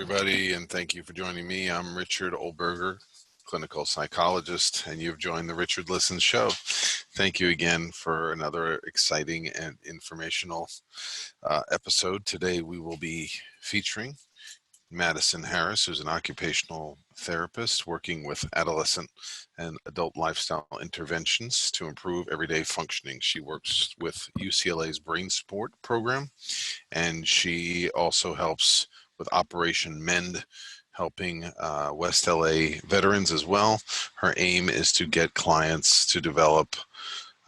everybody, and thank you for joining me. I'm Richard Olberger, clinical psychologist, and you've joined the Richard Listens show. Thank you again for another exciting and informational episode. Today we will be featuring Madison Harris, who's an occupational therapist working with adolescent and adult lifestyle interventions to improve everyday functioning. She works with UCLA's Brain Sport program, and she also helps with Operation Mend, helping West LA veterans as well. Her aim is to get clients to develop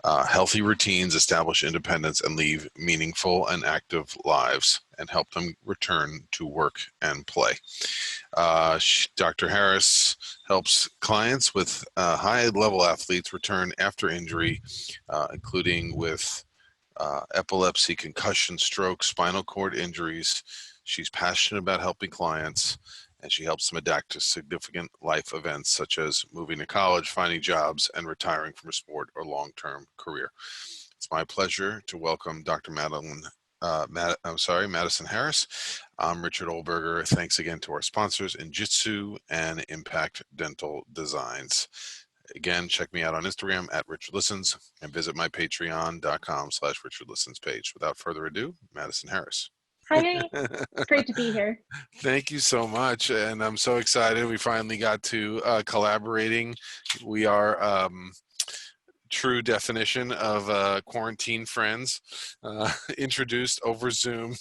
healthy routines, establish independence, and lead meaningful and active lives, and help them return to work and play. Dr. Harris helps clients with high-level athletes return after injury, including with epilepsy, concussion, stroke, spinal cord injuries. She's passionate about helping clients, and she helps them adapt to significant life events such as moving to college, finding jobs, and retiring from a sport or long-term career. It's my pleasure to welcome Dr. Madison Harris. I'm Richard Olberger. Thanks again to our sponsors, Injitsu and Impact Dental Designs. Again, check me out on Instagram at Richard Listens and visit my patreon.com/Richard Listens page. Without further ado, Madison Harris. Hi, it's great to be here. Thank you so much, and I'm so excited we finally got to collaborating. We are true definition of quarantine friends, introduced over Zoom,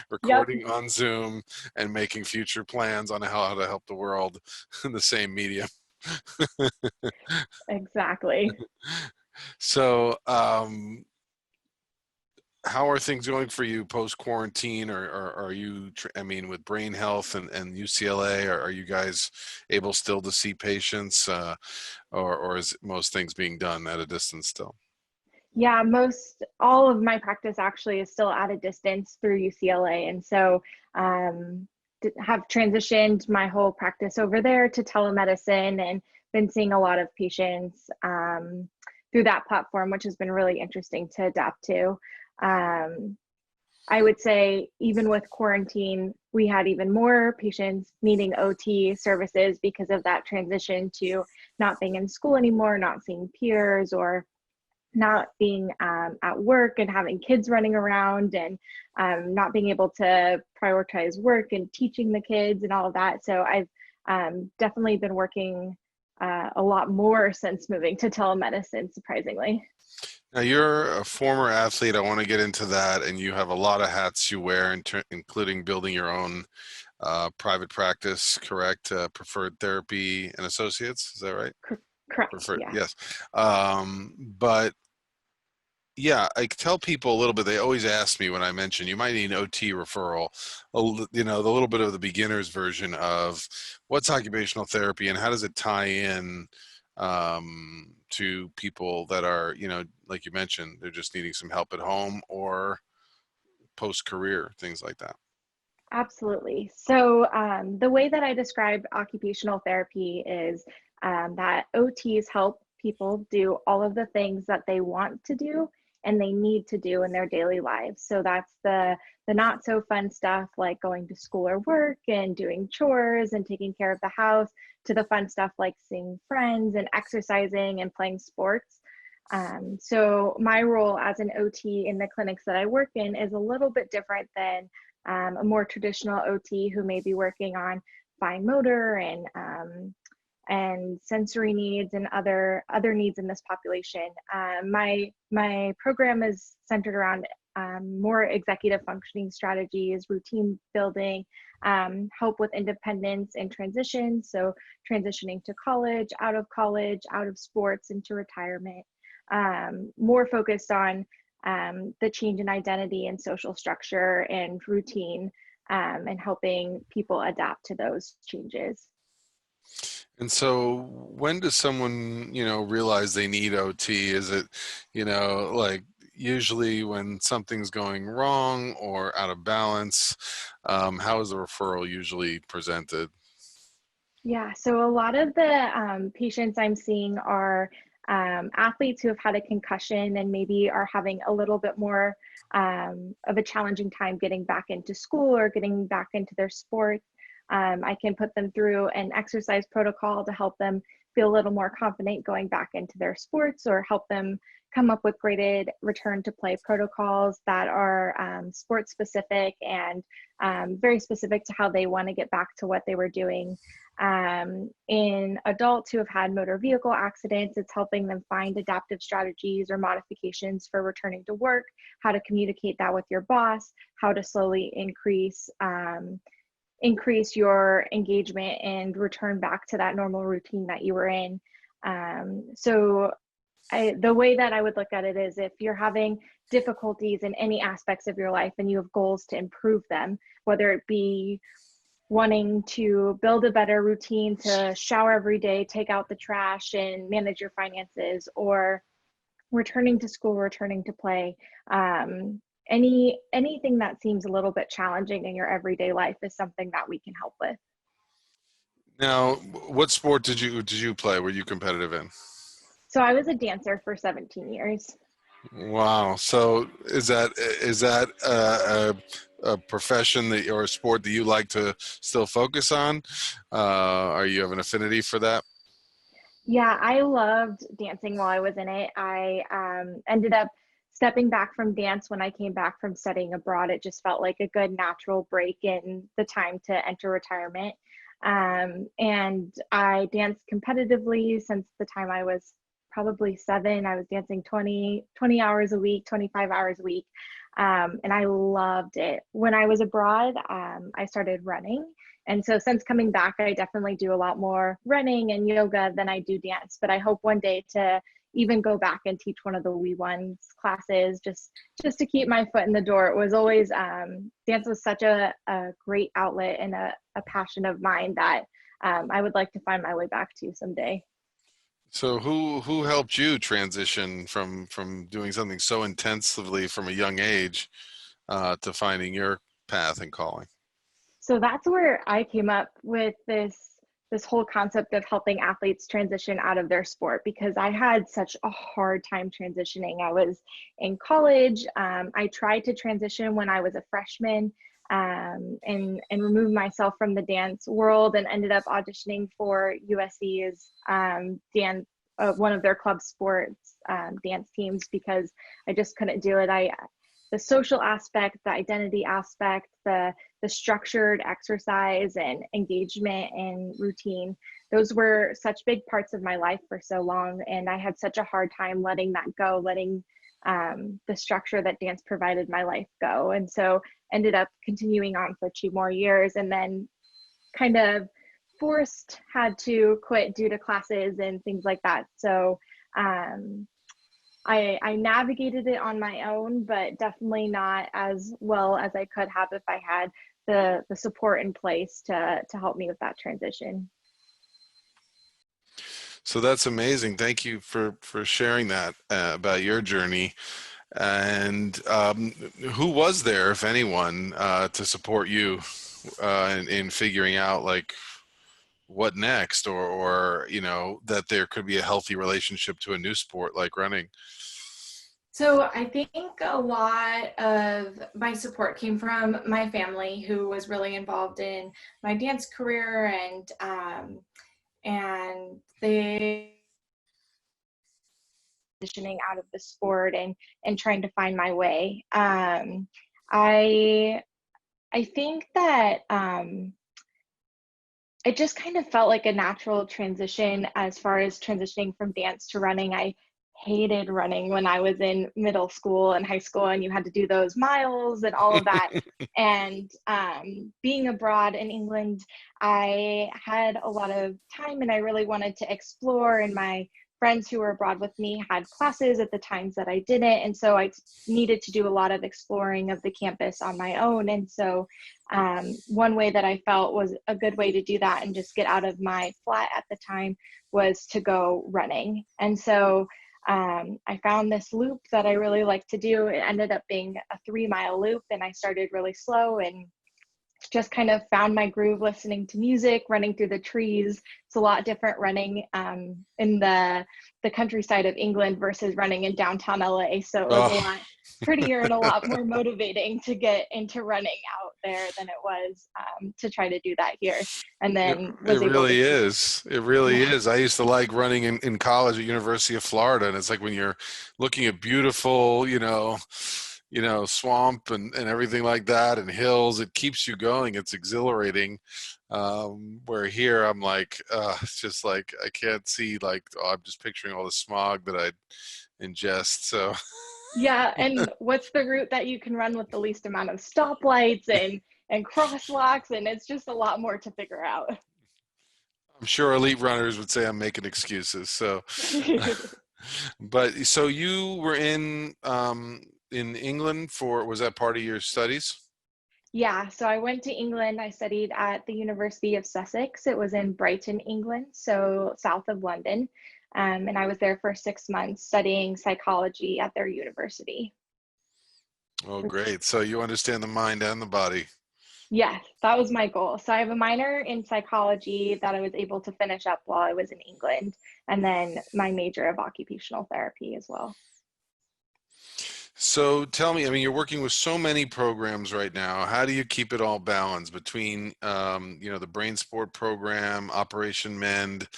recording on Zoom, and making future plans on how to help the world in the same medium. Exactly. So, how are things going for you post-quarantine, or are you, with brain health and UCLA, are you guys able still to see patients, or is most things being done at a distance still? Yeah, all of my practice actually is still at a distance through UCLA. And so have transitioned my whole practice over there to telemedicine and been seeing a lot of patients through that platform, which has been really interesting to adapt to. I would say even with quarantine, we had even more patients needing OT services because of that transition to not being in school anymore, not seeing peers, or not being at work and having kids running around, and not being able to prioritize work and teaching the kids and all of that. So I've definitely been working a lot more since moving to telemedicine, surprisingly. Now, you're a former athlete. I want to get into that, and you have a lot of hats you wear, including building your own private practice, correct? Preferred Therapy and Associates, is that right? Correct. Preferred, Yeah. yes. But yeah, I tell people a little bit. They always ask me when I mention you might need an OT referral. The little bit of the beginner's version of what's occupational therapy and how does it tie in to people that are, like you mentioned, they're just needing some help at home or post-career, things like that. Absolutely. So the way that I describe occupational therapy is that OTs help people do all of the things that they want to do and they need to do in their daily lives. So that's the not so fun stuff like going to school or work and doing chores and taking care of the house, to the fun stuff like seeing friends and exercising and playing sports. So my role as an OT in the clinics that I work in is a little bit different than a more traditional OT who may be working on fine motor and sensory needs and other needs in this population. My program is centered around more executive functioning strategies, routine building, help with independence and transition. So transitioning to college, out of sports, into retirement, more focused on the change in identity and social structure and routine, and helping people adapt to those changes. And so when does someone, realize they need OT? Is it, like usually when something's going wrong or out of balance? How is the referral usually presented? Yeah, so a lot of the patients I'm seeing are athletes who have had a concussion and maybe are having a little bit more of a challenging time getting back into school or getting back into their sports. I can put them through an exercise protocol to help them feel a little more confident going back into their sports, or help them come up with graded return to play protocols that are sport specific and very specific to how they want to get back to what they were doing. In adults who have had motor vehicle accidents, it's helping them find adaptive strategies or modifications for returning to work, how to communicate that with your boss, how to slowly increase your engagement and return back to that normal routine that you were in. The way that I would look at it is, if you're having difficulties in any aspects of your life and you have goals to improve them, whether it be wanting to build a better routine to shower every day, take out the trash, and manage your finances, or returning to school, returning to play, anything that seems a little bit challenging in your everyday life is something that we can help with. Now, what sport did you play? Were you competitive in? So I was a dancer for 17 years. Wow. So is that a profession that, or a sport that you like to still focus on? Are you have an affinity for that? Yeah, I loved dancing while I was in it. I ended up stepping back from dance when I came back from studying abroad. It just felt like a good natural break in the time to enter retirement. And I danced competitively since the time I was probably 7. I was dancing 20 hours a week, 25 hours a week. And I loved it. When I was abroad, I started running. And so since coming back, I definitely do a lot more running and yoga than I do dance. But I hope one day to even go back and teach one of the wee ones classes, just to keep my foot in the door. It was always, dance was such a great outlet and a passion of mine that I would like to find my way back to someday. So who helped you transition from doing something so intensively from a young age to finding your path and calling? So that's where I came up with this whole concept of helping athletes transition out of their sport, because I had such a hard time transitioning. I was in college. I tried to transition when I was a freshman, and remove myself from the dance world, and ended up auditioning for USC's dance, one of their club sports dance teams, because I just couldn't do it. The social aspect, the identity aspect, the structured exercise and engagement and routine, those were such big parts of my life for so long. And I had such a hard time letting that go, letting the structure that dance provided my life go. And so ended up continuing on for 2 more years, and then kind of had to quit due to classes and things like that. So I navigated it on my own, but definitely not as well as I could have if I had the support in place to help me with that transition. So that's amazing. Thank you for sharing that about your journey. And who was there, if anyone, to support you in figuring out like what next, or that there could be a healthy relationship to a new sport like running? So I think a lot of my support came from my family, who was really involved in my dance career, and they transitioning out of the sport and trying to find my way. I think that it just kind of felt like a natural transition as far as transitioning from dance to running. I hated running when I was in middle school and high school, and you had to do those miles and all of that. And being abroad in England, I had a lot of time and I really wanted to explore, and my friends who were abroad with me had classes at the times that I didn't. And so I needed to do a lot of exploring of the campus on my own. And so one way that I felt was a good way to do that and just get out of my flat at the time was to go running. And so I found this loop that I really like to do. It ended up being a 3-mile loop, and I started really slow and just kind of found my groove listening to music, running through the trees. It's a lot different running in the countryside of England versus running in downtown LA. So it was a Oh, lot prettier and a lot more motivating to get into running out there than it was to try to do that here. And it, then it was able to really see. is. It really Yeah. is. I used to like running in college at University of Florida, and it's like when you're looking at beautiful, swamp and everything like that, and hills, it keeps you going. It's exhilarating. Where here I'm like, it's just like I can't see, like, oh, I'm just picturing all the smog that I'd ingest. So Yeah, and what's the route that you can run with the least amount of stoplights and crosswalks, and it's just a lot more to figure out. I'm sure elite runners would say I'm making excuses. So, but so you were in England for, was that part of your studies? Yeah, so I went to England. I studied at the University of Sussex. It was in Brighton, England, so south of London. And I was there for 6 months studying psychology at their university. Oh, great. So you understand the mind and the body. Yes, that was my goal. So I have a minor in psychology that I was able to finish up while I was in England, and then my major of occupational therapy as well. So tell me, I mean, you're working with so many programs right now. How do you keep it all balanced between, the Brain Sport program, Operation Mend,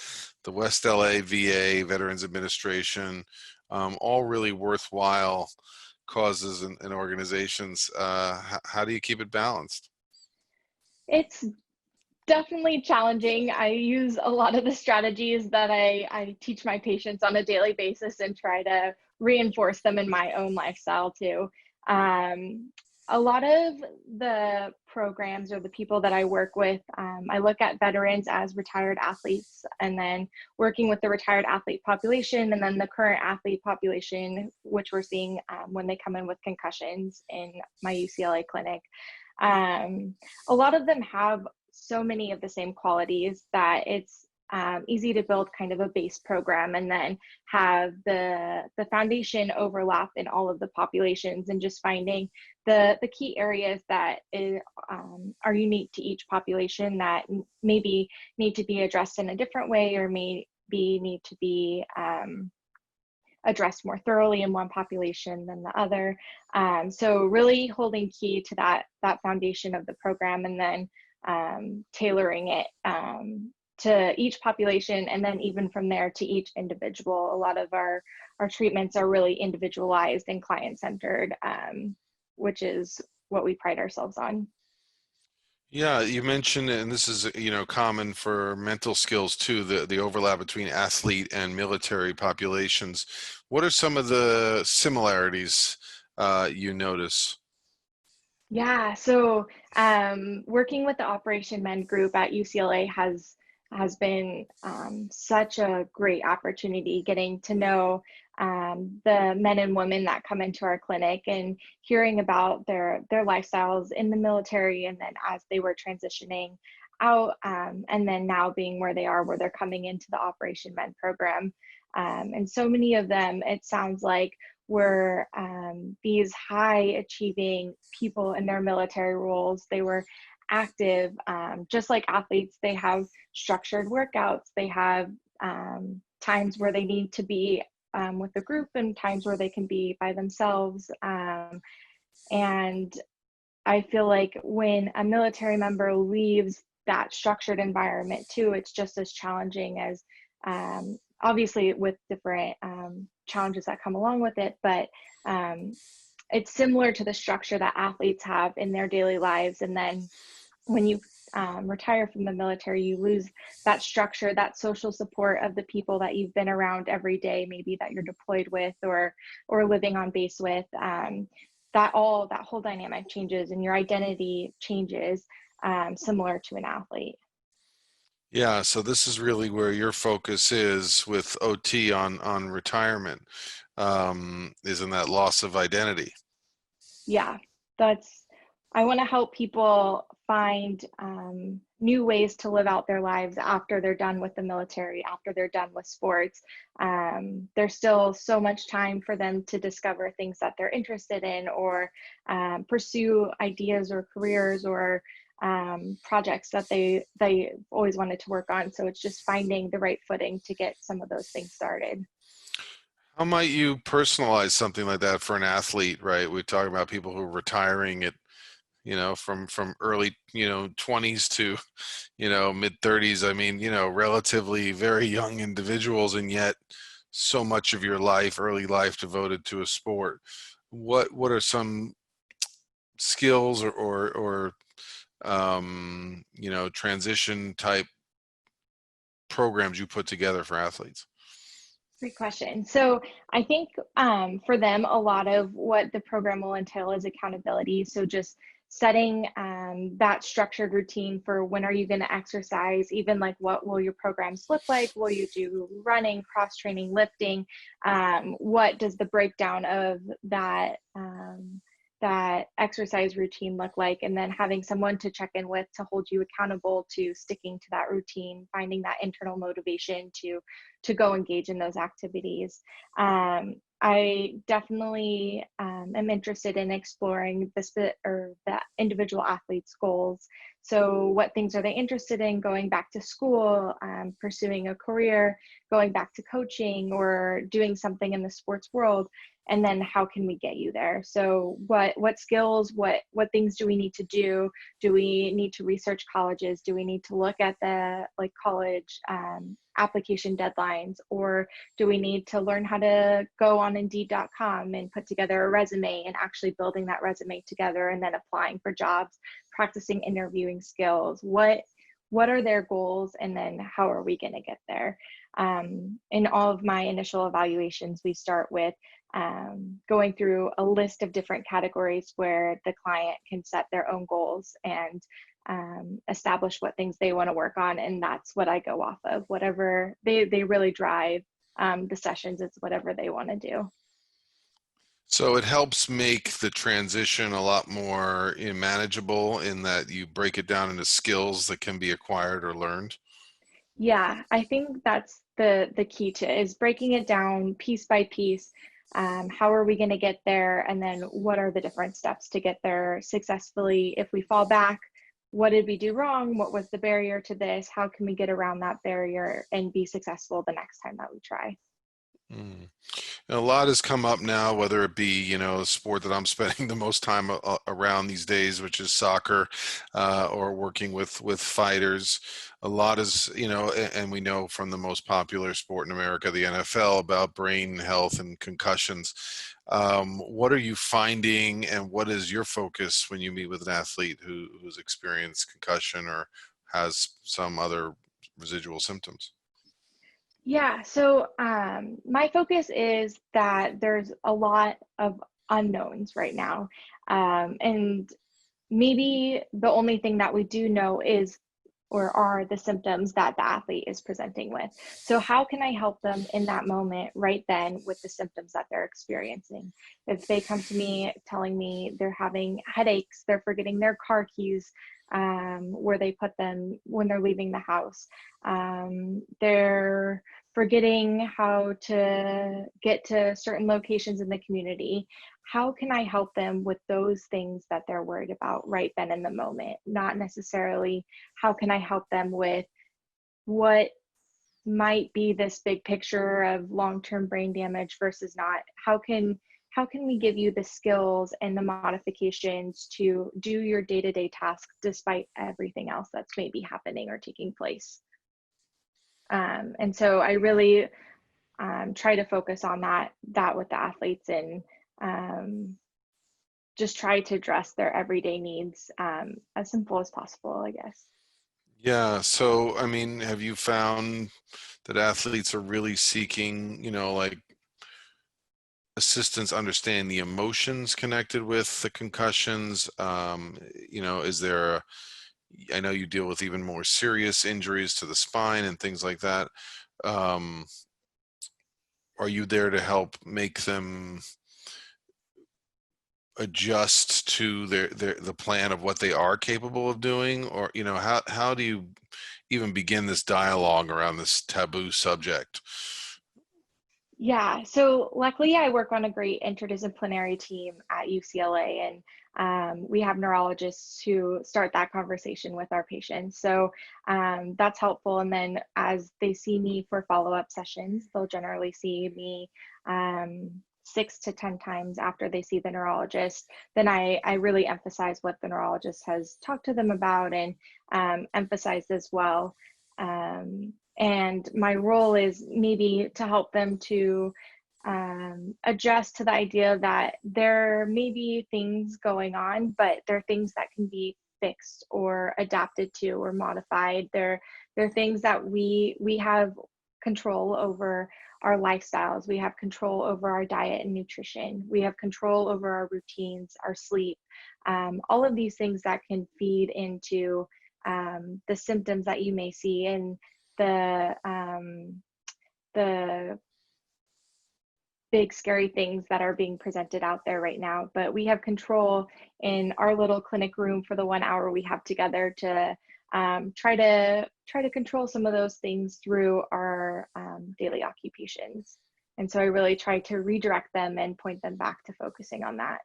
the West LA VA, Veterans Administration, all really worthwhile causes and organizations. How do you keep it balanced? It's definitely challenging. I use a lot of the strategies that I teach my patients on a daily basis and try to reinforce them in my own lifestyle too. Um, a lot of the programs or the people that I work with, I look at veterans as retired athletes, and then working with the retired athlete population and then the current athlete population, which we're seeing when they come in with concussions in my UCLA clinic. Um, a lot of them have so many of the same qualities that it's easy to build kind of a base program and then have the foundation overlap in all of the populations, and just finding the key areas that are unique to each population that maybe need to be addressed in a different way, or maybe need to be addressed more thoroughly in one population than the other. So really holding key to that foundation of the program, and then tailoring it to each population, and then even from there to each individual. A lot of our treatments are really individualized and client-centered, which is what we pride ourselves on. Yeah, you mentioned, and this is, common for mental skills too, the overlap between athlete and military populations. What are some of the similarities you notice? Yeah, so working with the Operation Men group at UCLA has been such a great opportunity, getting to know the men and women that come into our clinic and hearing about their lifestyles in the military, and then as they were transitioning out, and then now being where they are, where they're coming into the Operation Men program. And so many of them, it sounds like, were these high achieving people in their military roles. They were active, just like athletes. They have structured workouts. They have times where they need to be with a group, and times where they can be by themselves. And I feel like when a military member leaves that structured environment too, it's just as challenging as, obviously with different challenges that come along with it, but it's similar to the structure that athletes have in their daily lives. And then when you retire from the military, you lose that structure, that social support of the people that you've been around every day, maybe that you're deployed with or living on base with. That whole dynamic changes, and your identity changes, similar to an athlete. Yeah, so this is really where your focus is with OT on retirement, is in that loss of identity. Yeah, I want to help people find new ways to live out their lives after they're done with the military, after they're done with sports. There's still so much time for them to discover things that they're interested in, or pursue ideas or careers, or projects that they always wanted to work on. So it's just finding the right footing to get some of those things started. How might you personalize something like that for an athlete, right? We talk about people who are retiring at, from early, 20s to, mid 30s. I mean, relatively very young individuals, and yet so much of your life, early life, devoted to a sport. What are some skills or transition type programs you put together for athletes? Great question. So I think for them, a lot of what the program will entail is accountability. So just setting that structured routine for when are you going to exercise, even like what will your programs look like? Will you do running, cross training, lifting? What does the breakdown of that exercise routine look like? And then having someone to check in with to hold you accountable to sticking to that routine, finding that internal motivation to go engage in those activities. I definitely am interested in exploring the individual athletes' goals. So what things are they interested in? Going back to school, pursuing a career, going back to coaching, or doing something in the sports world? And then how can we get you there? So what skills, what things do we need to do? Do we need to research colleges? Do we need to look at the college application deadlines? Or do we need to learn how to go on Indeed.com and put together a resume, and actually building that resume together and then applying for jobs, practicing interviewing skills? What are their goals, and then how are we going to get there? In all of my initial evaluations, we start with going through a list of different categories where the client can set their own goals and establish what things they want to work on. And that's what I go off of. Whatever they really drive the sessions, it's whatever they want to do. So it helps make the transition a lot more manageable, in that you break it down into skills that can be acquired or learned. Yeah, I think that's the key to is breaking it down piece by piece. How are we going to get there? And then what are the different steps to get there successfully? If we fall back, what did we do wrong? What was the barrier to this? How can we get around that barrier and be successful the next time that we try? Mm. And a lot has come up now, whether it be, a sport that I'm spending the most time around these days, which is soccer, or working with fighters. A lot is, and we know from the most popular sport in America, the NFL, about brain health and concussions. What are you finding, and what is your focus when you meet with an athlete who's experienced concussion or has some other residual symptoms? Yeah, so my focus is that there's a lot of unknowns right now. And maybe the only thing that we do know is or are the symptoms that the athlete is presenting with. So how can I help them in that moment right then with the symptoms that they're experiencing? If they come to me telling me they're having headaches, they're forgetting their car keys, where they put them when they're leaving the house, they're forgetting how to get to certain locations in the community. How can I help them with those things that they're worried about right then in the moment? Not necessarily how can I help them with what might be this big picture of long-term brain damage versus not. How can we give you the skills and the modifications to do your day-to-day tasks despite everything else that's maybe happening or taking place? And so I really try to focus on that with the athletes, and just try to address their everyday needs as simple as possible, I guess. Yeah. So, I mean, have you found that athletes are really seeking, like assistance understanding the emotions connected with the concussions? Is there I know you deal with even more serious injuries to the spine and things like that. Um, are you there to help make them adjust to the plan of what they are capable of doing? Or, how do you even begin this dialogue around this taboo subject? Yeah, so luckily I work on a great interdisciplinary team at UCLA, and we have neurologists who start that conversation with our patients. So that's helpful. And then as they see me for follow-up sessions, they'll generally see me 6 to 10 times after they see the neurologist. Then I really emphasize what the neurologist has talked to them about and emphasized as well. And my role is maybe to help them to adjust to the idea that there may be things going on, but there are things that can be fixed or adapted to or modified. There are things that we have control over our lifestyles. We have control over our diet and nutrition. We have control over our routines, our sleep, all of these things that can feed into the symptoms that you may see and the big scary things that are being presented out there right now. But we have control in our little clinic room for the 1 hour we have together to try to control some of those things through our daily occupations. And so I really try to redirect them and point them back to focusing on that.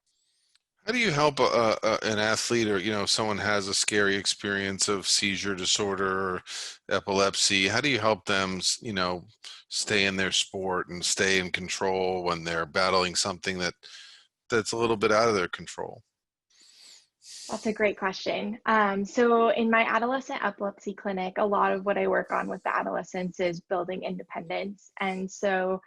How do you help an athlete, or someone has a scary experience of seizure disorder or epilepsy? How do you help them, stay in their sport and stay in control when they're battling something that's a little bit out of their control? That's a great question. So in my adolescent epilepsy clinic, a lot of what I work on with the adolescents is building independence. And so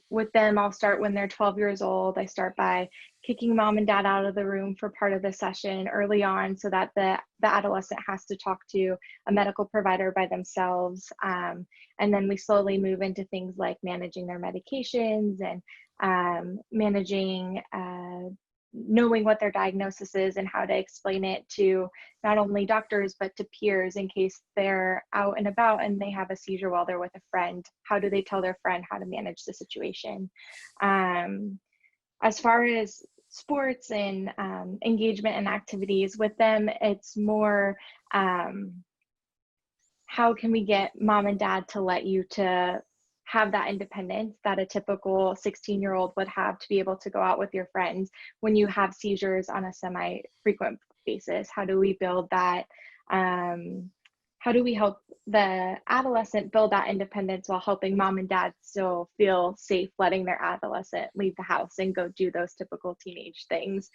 with them, I'll start when they're 12 years old. I start by kicking mom and dad out of the room for part of the session early on so that the adolescent has to talk to a medical provider by themselves. And then we slowly move into things like managing their medications and managing knowing what their diagnosis is and how to explain it to not only doctors but to peers in case they're out and about and they have a seizure while they're with a friend. How do they tell their friend how to manage the situation? As far as sports and engagement and activities with them, it's more how can we get mom and dad to let you to have that independence that a typical 16-year-old would have to be able to go out with your friends when you have seizures on a semi-frequent basis? How do we build that? How do we help the adolescent build that independence while helping mom and dad still feel safe letting their adolescent leave the house and go do those typical teenage things?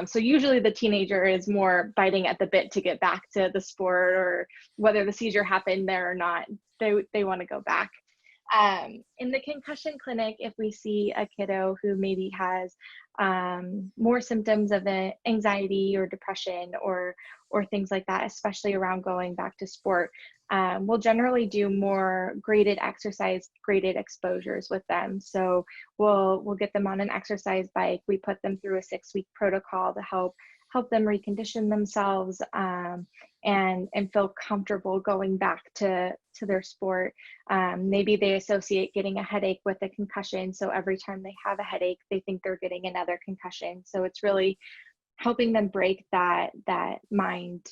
So usually the teenager is more biting at the bit to get back to the sport, or whether the seizure happened there or not, they want to go back. In the concussion clinic, if we see a kiddo who maybe has more symptoms of anxiety or depression or things like that, especially around going back to sport, we'll generally do more graded exercise, graded exposures with them. So we'll get them on an exercise bike. We put them through a 6-week protocol to help them recondition themselves and feel comfortable going back to their sport. Maybe they associate getting a headache with a concussion. So every time they have a headache, they think they're getting another concussion. So it's really helping them break that mind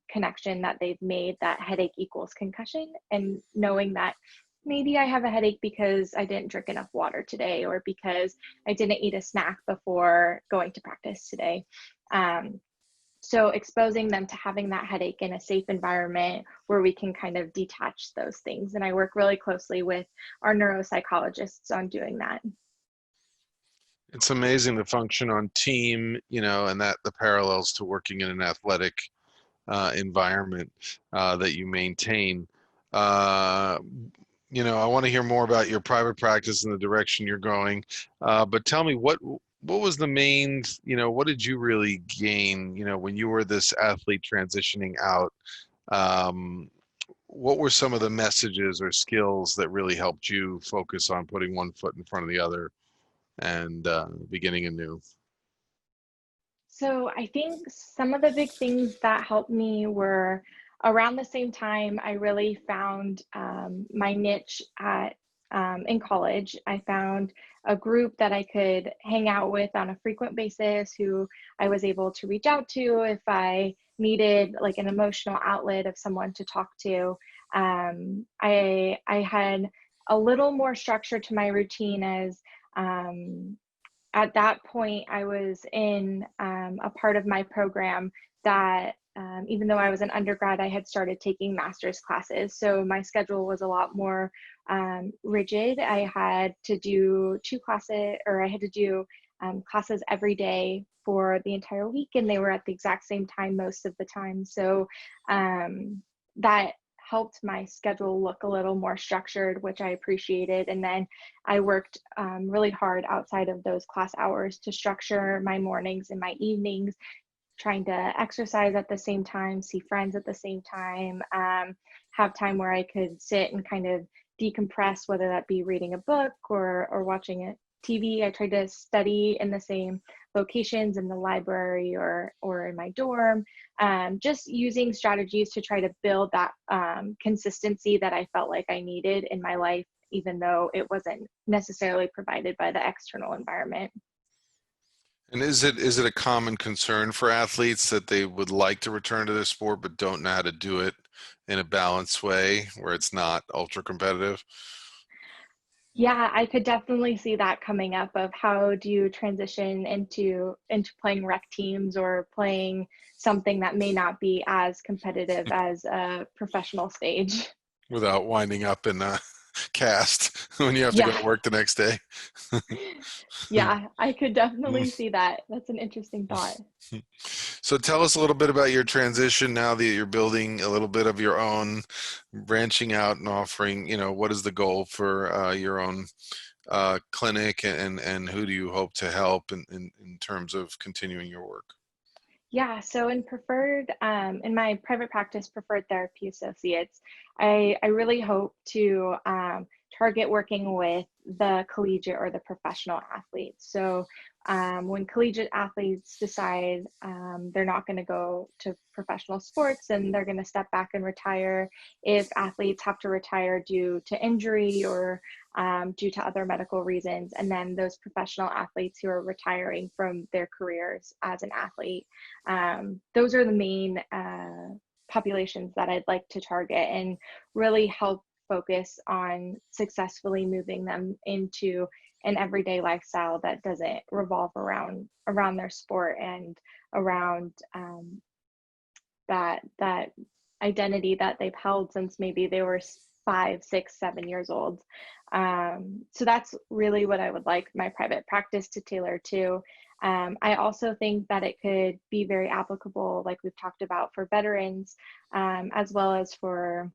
connection that they've made, that headache equals concussion, and knowing that maybe I have a headache because I didn't drink enough water today, or because I didn't eat a snack before going to practice today. So exposing them to having that headache in a safe environment where we can kind of detach those things. And I work really closely with our neuropsychologists on doing that. It's amazing the function on team, and that the parallels to working in an athletic environment that you maintain. I want to hear more about your private practice and the direction you're going. But tell me, what was the main, what did you really gain, when you were this athlete transitioning out? What were some of the messages or skills that really helped you focus on putting one foot in front of the other and beginning anew? So I think some of the big things that helped me were around the same time I really found my niche in college. I found a group that I could hang out with on a frequent basis, who I was able to reach out to if I needed like an emotional outlet of someone to talk to. I had a little more structure to my routine, as at that point I was in a part of my program that even though I was an undergrad, I had started taking master's classes. So my schedule was a lot more rigid. I had to do classes every day for the entire week, and they were at the exact same time most of the time. So that helped my schedule look a little more structured, which I appreciated. And then I worked really hard outside of those class hours to structure my mornings and my evenings, trying to exercise at the same time, see friends at the same time, have time where I could sit and kind of decompress, whether that be reading a book or watching a TV. I tried to study in the same locations in the library or in my dorm, just using strategies to try to build that consistency that I felt like I needed in my life, even though it wasn't necessarily provided by the external environment. And is it a common concern for athletes that they would like to return to their sport but don't know how to do it in a balanced way where it's not ultra competitive? Yeah, I could definitely see that coming up, of how do you transition into playing rec teams or playing something that may not be as competitive as a professional stage. Without winding up in a cast when you have to go Yeah. to work the next day. Yeah, I could definitely see that. That's an interesting thought. So tell us a little bit about your transition now that you're building a little bit of your own, branching out and offering, what is the goal for your own clinic, and who do you hope to help in terms of continuing your work? Yeah, so in my private practice, Preferred Therapy Associates, I really hope to target working with the collegiate or the professional athletes. So when collegiate athletes decide they're not going to go to professional sports and they're going to step back and retire, if athletes have to retire due to injury or due to other medical reasons, and then those professional athletes who are retiring from their careers as an athlete, those are the main populations that I'd like to target and really help focus on successfully moving them into an everyday lifestyle that doesn't revolve around their sport and around that identity that they've held since maybe they were 5, 6, 7 years old. So that's really what I would like my private practice to tailor to. I also think that it could be very applicable, like we've talked about, for veterans, as well as for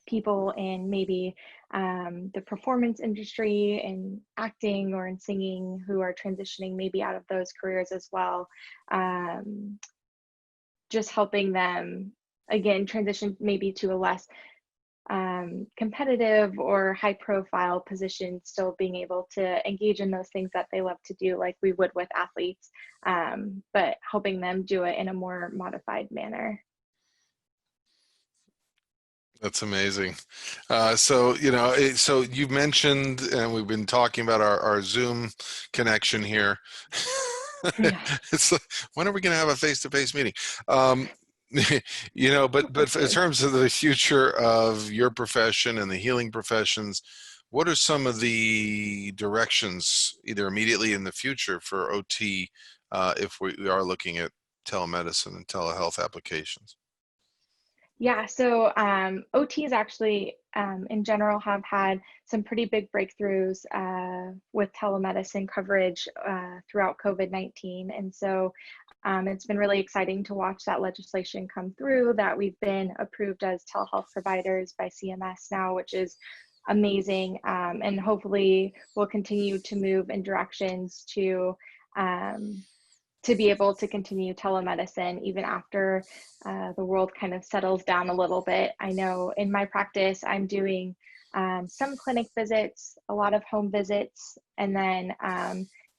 people in maybe the performance industry, in acting or in singing, who are transitioning maybe out of those careers as well. Just helping them, again, transition maybe to a less competitive or high profile position, still being able to engage in those things that they love to do like we would with athletes, but helping them do it in a more modified manner. That's amazing. So you've mentioned, and we've been talking about our Zoom connection here. Yeah. It's like, when are we going to have a face-to-face meeting? But in terms of the future of your profession and the healing professions, what are some of the directions, either immediately in the future, for OT, if we are looking at telemedicine and telehealth applications? Yeah, so OTs actually, in general, have had some pretty big breakthroughs with telemedicine coverage throughout COVID-19. And so it's been really exciting to watch that legislation come through, that we've been approved as telehealth providers by CMS now, which is amazing. And hopefully we'll continue to move in directions to be able to continue telemedicine even after the world kind of settles down a little bit. I know in my practice, I'm doing some clinic visits, a lot of home visits, and then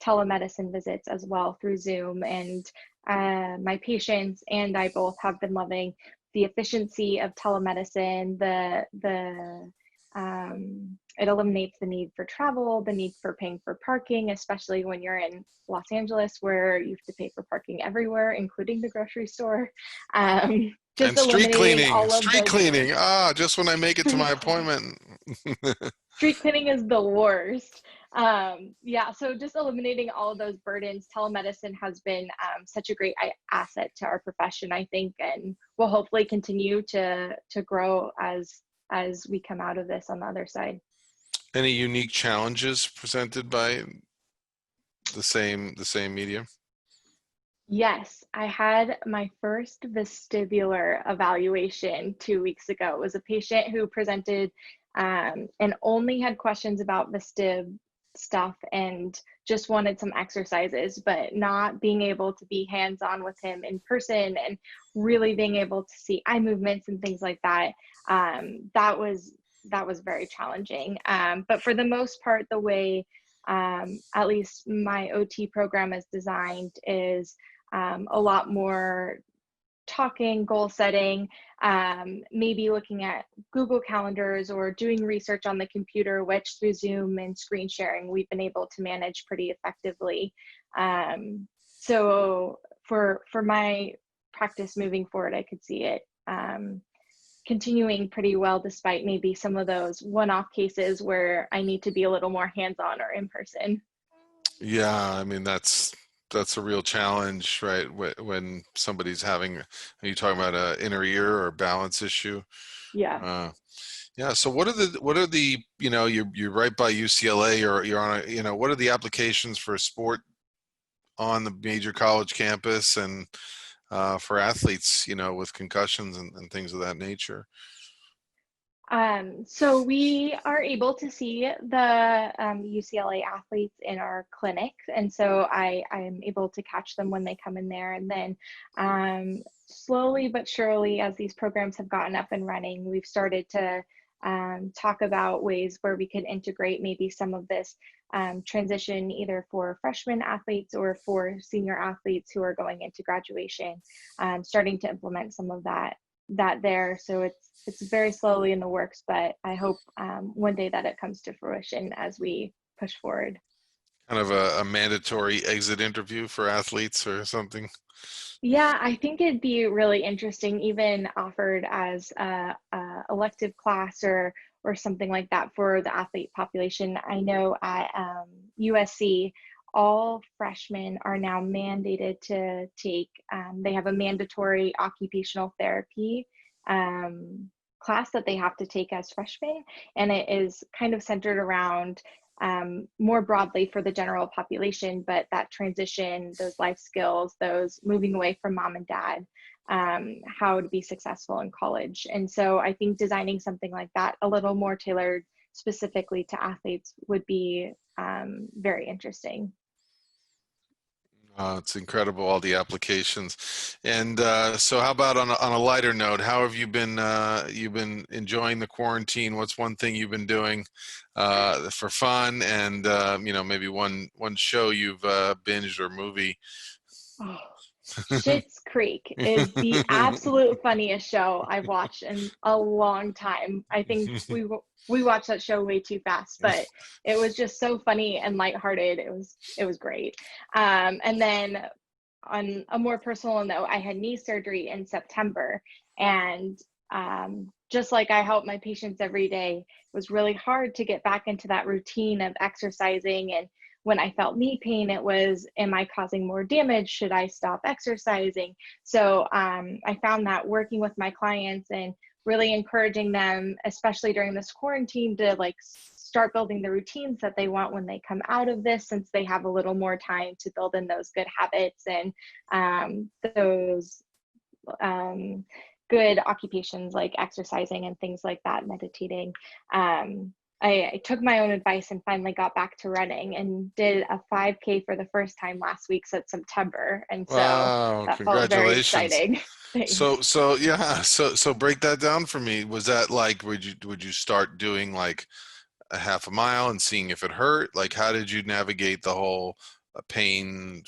telemedicine visits as well through Zoom. And my patients and I both have been loving the efficiency of telemedicine. It eliminates the need for travel, the need for paying for parking, especially when you're in Los Angeles, where you have to pay for parking everywhere, including the grocery store. And street cleaning. Just when I make it to my appointment. Street cleaning is the worst. Yeah, so just eliminating all of those burdens. Telemedicine has been such a great asset to our profession, I think, and will hopefully continue to grow as we come out of this on the other side. Any unique challenges presented by the same medium? Yes, I had my first vestibular evaluation 2 weeks ago. It was a patient who presented and only had questions about vestib stuff and just wanted some exercises, but not being able to be hands-on with him in person and really being able to see eye movements and things like that. That was very challenging. But for the most part, the way at least my OT program is designed is a lot more talking, goal setting, maybe looking at Google calendars or doing research on the computer, which through Zoom and screen sharing, we've been able to manage pretty effectively. So for my practice moving forward, I could see it continuing pretty well, despite maybe some of those one-off cases where I need to be a little more hands-on or in person. Yeah, I mean that's a real challenge, right? When somebody's having, are you talking about a inner ear or balance issue? Yeah. Yeah. So what are the you're right by UCLA, or you're on a, what are the applications for sport on the major college campus and for athletes, with concussions and things of that nature? So we are able to see the UCLA athletes in our clinic, and so I'm able to catch them when they come in there. And then slowly but surely, as these programs have gotten up and running, we've started to talk about ways where we could integrate maybe some of this transition either for freshman athletes or for senior athletes who are going into graduation, starting to implement some of that there. So it's very slowly in the works, but I hope one day that it comes to fruition as we push forward. Kind of a mandatory exit interview for athletes or something? Yeah, I think it'd be really interesting, even offered as a elective class or something like that for the athlete population. I know at USC, all freshmen are now mandated to take, they have a mandatory occupational therapy class that they have to take as freshmen. And it is kind of centered around more broadly for the general population, but that transition, those life skills, those moving away from mom and dad, how to be successful in college. And so I think designing something like that, a little more tailored specifically to athletes, would be very interesting. It's incredible, all the applications. And so how about on a lighter note, how have you been enjoying the quarantine? What's one thing you've been doing for fun, and maybe one show you've binged or movie? Oh, Schitt's Creek is the absolute funniest show I've watched in a long time. I think we watched that show way too fast, but it was just so funny and lighthearted. It was great. And then on a more personal note, I had knee surgery in September, and just like I help my patients every day, it was really hard to get back into that routine of exercising. And when I felt knee pain, it was, am I causing more damage? Should I stop exercising? So I found that working with my clients and really encouraging them, especially during this quarantine, to like start building the routines that they want when they come out of this, since they have a little more time to build in those good habits and those good occupations like exercising and things like that, meditating. I took my own advice and finally got back to running and did a 5K for the first time last week, so it's September. And so Wow, that felt very congratulations. exciting. Thanks. So yeah, so break that down for me. Was that like, would you start doing like a half a mile and seeing if it hurt? Like, how did you navigate the whole pain,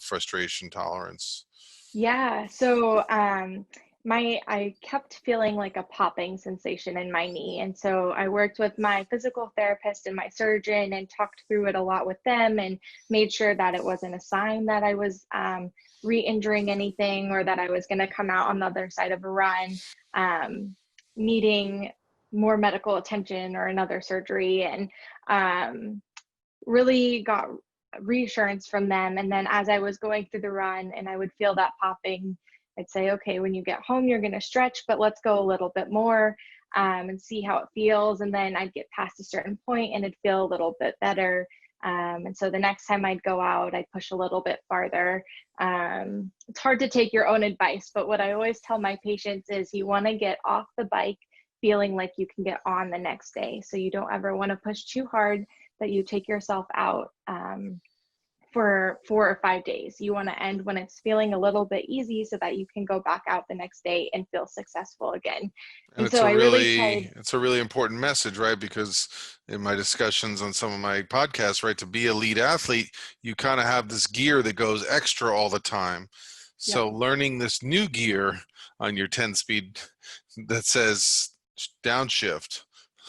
frustration tolerance? Yeah, so I kept feeling like a popping sensation in my knee. And so I worked with my physical therapist and my surgeon and talked through it a lot with them and made sure that it wasn't a sign that I was re-injuring anything or that I was going to come out on the other side of a run, needing more medical attention or another surgery, and really got reassurance from them. And then as I was going through the run and I would feel that popping, I'd say, okay, when you get home, you're going to stretch, but let's go a little bit more and see how it feels. And then I'd get past a certain point and it'd feel a little bit better. And so the next time I'd go out, I'd push a little bit farther. It's hard to take your own advice, but what I always tell my patients is you want to get off the bike feeling like you can get on the next day. So you don't ever want to push too hard that you take yourself out for 4 or 5 days. You want to end when it's feeling a little bit easy so that you can go back out the next day and feel successful again. And so I really tried. it's a really important message, right? Because in my discussions on some of my podcasts, right, to be a lead athlete, you kind of have this gear that goes extra all the time. So learning this new gear on your 10-speed that says downshift.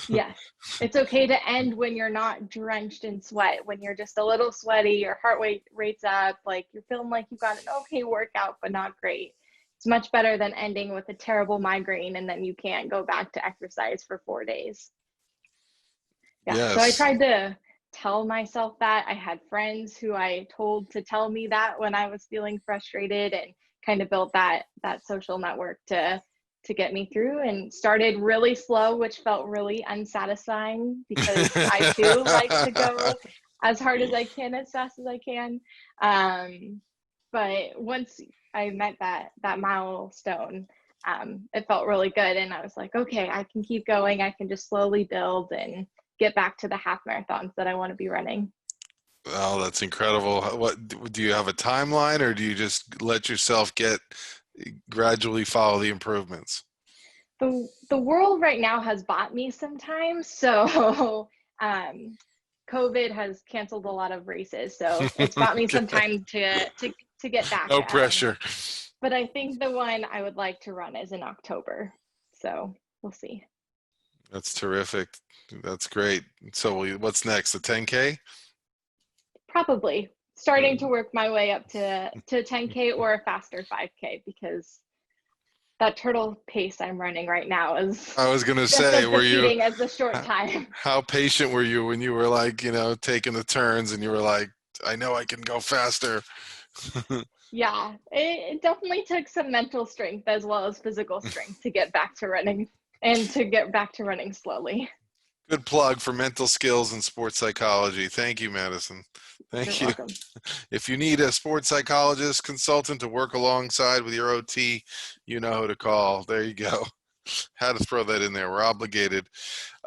Yes, it's okay to end when you're not drenched in sweat, when you're just a little sweaty, your heart rate's up, like you're feeling like you got an okay workout, but not great. It's much better than ending with a terrible migraine and then you can't go back to exercise for 4 days. Yes. So I tried to tell myself that. I had friends who I told to tell me that when I was feeling frustrated, and kind of built that social network to get me through, and started really slow, which felt really unsatisfying because I too like to go as hard as I can, as fast as I can. But once I met that milestone, it felt really good. And I was like, okay, I can keep going. I can just slowly build and get back to the half marathons that I want to be running. Oh, that's incredible. What do you have a timeline, or do you just let yourself gradually follow the improvements? The world right now has bought me sometimes. So COVID has canceled a lot of races. So it's bought me some time to get back. No pressure. But I think the one I would like to run is in October. So we'll see. That's terrific. That's great. So what's next? The 10K? Probably starting to work my way up to 10K or a faster 5K, because that turtle pace I'm running right now is, I was going to say, were you as the short time. How patient were you when you were like, taking the turns and you were like, I know I can go faster? Yeah, it definitely took some mental strength as well as physical strength to get back to running, and to get back to running slowly. Good plug for mental skills and sports psychology. Thank you, Madison. Thank you. Welcome. If you need a sports psychologist consultant to work alongside with your OT, you know who to call. There you go. Had to throw that in there. We're obligated.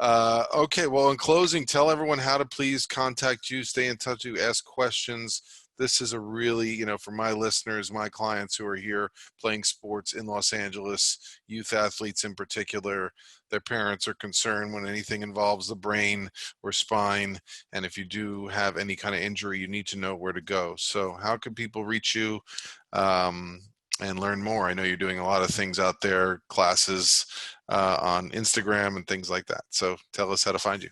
Okay, well, in closing, tell everyone how to please contact you, stay in touch with you, ask questions. This is a really, for my listeners, my clients who are here playing sports in Los Angeles, youth athletes in particular, their parents are concerned when anything involves the brain or spine. And if you do have any kind of injury, you need to know where to go. So how can people reach you and learn more? I know you're doing a lot of things out there, classes on Instagram and things like that. So tell us how to find you.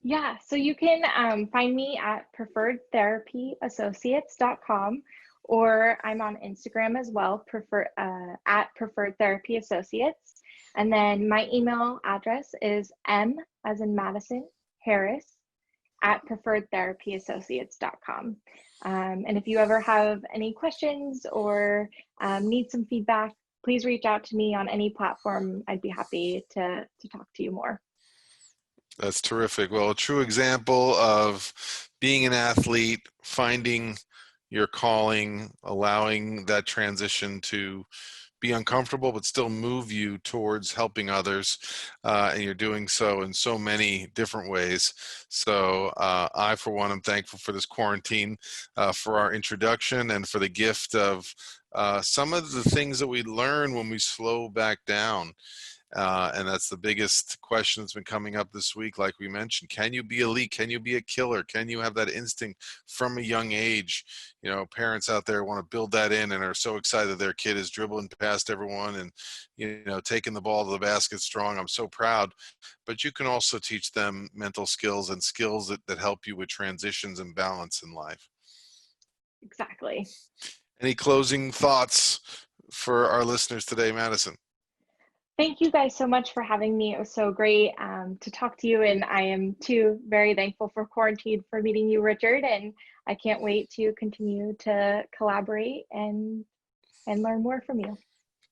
Yeah, so you can find me at preferredtherapyassociates.com, or I'm on Instagram as well, at Preferred Therapy Associates. And then my email address is M as in Madison Harris at preferredtherapyassociates.com. And if you ever have any questions or need some feedback, please reach out to me on any platform. I'd be happy to talk to you more. That's terrific. Well, a true example of being an athlete, finding your calling, allowing that transition to be uncomfortable, but still move you towards helping others. And you're doing so in so many different ways. So I, for one, am thankful for this quarantine, for our introduction, and for the gift of some of the things that we learn when we slow back down. And that's the biggest question that's been coming up this week. Like we mentioned, can you be elite? Can you be a killer? Can you have that instinct from a young age? Parents out there want to build that in and are so excited that their kid is dribbling past everyone and, taking the ball to the basket strong. I'm so proud. But you can also teach them mental skills and skills that help you with transitions and balance in life. Exactly. Any closing thoughts for our listeners today, Madison? Thank you guys so much for having me. It was so great to talk to you, and I am too very thankful for quarantine for meeting you, Richard, and I can't wait to continue to collaborate and learn more from you.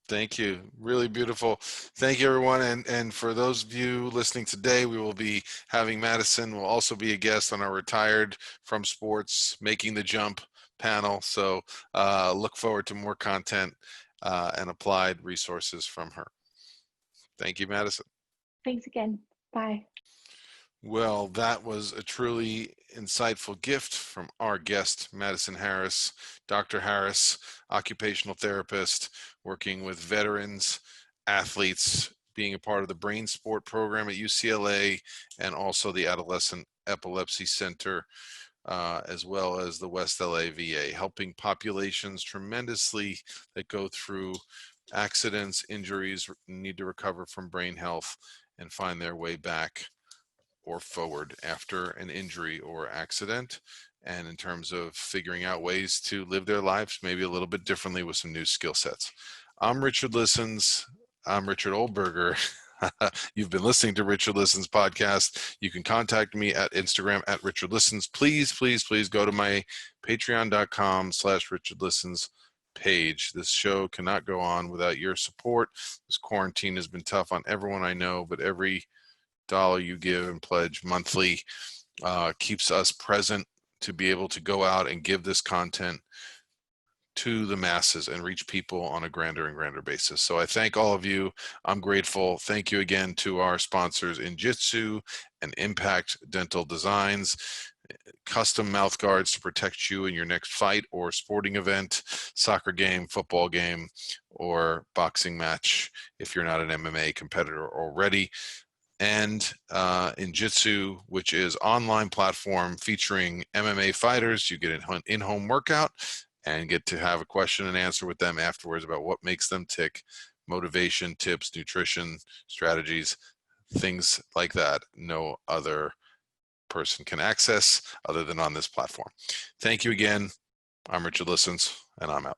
Thank you. Really beautiful. Thank you, everyone. And for those of you listening today, we will be having Madison will also be a guest on our Retired from Sports Making the Jump panel. So look forward to more content and applied resources from her. Thank you, Madison. Thanks again. Bye. Well, that was a truly insightful gift from our guest, Madison Harris. Dr. Harris, occupational therapist, working with veterans, athletes, being a part of the brain sport program at UCLA, and also the Adolescent Epilepsy Center, as well as the West LA VA, helping populations tremendously that go through accidents, injuries, need to recover from brain health, and find their way back or forward after an injury or accident, and in terms of figuring out ways to live their lives maybe a little bit differently with some new skill sets. I'm Richard Listens. I'm Richard Oldberger. You've been listening to Richard Listens podcast. You can contact me at Instagram at Richard Listens. Please, please, please go to my patreon.com/Richard Listens page. This show cannot go on without your support. This quarantine has been tough on everyone I know, but every dollar you give and pledge monthly keeps us present to be able to go out and give this content to the masses and reach people on a grander and grander basis. So I thank all of you. I'm grateful. Thank you again to our sponsors, Injitsu and Impact Dental Designs, custom mouth guards to protect you in your next fight or sporting event, soccer game, football game, or boxing match if you're not an MMA competitor already. And Injitsu, which is online platform featuring MMA fighters. You get an in-home workout and get to have a question and answer with them afterwards about what makes them tick, motivation, tips, nutrition, strategies, things like that no other person can access other than on this platform. Thank you again. I'm Richard Listens, and I'm out.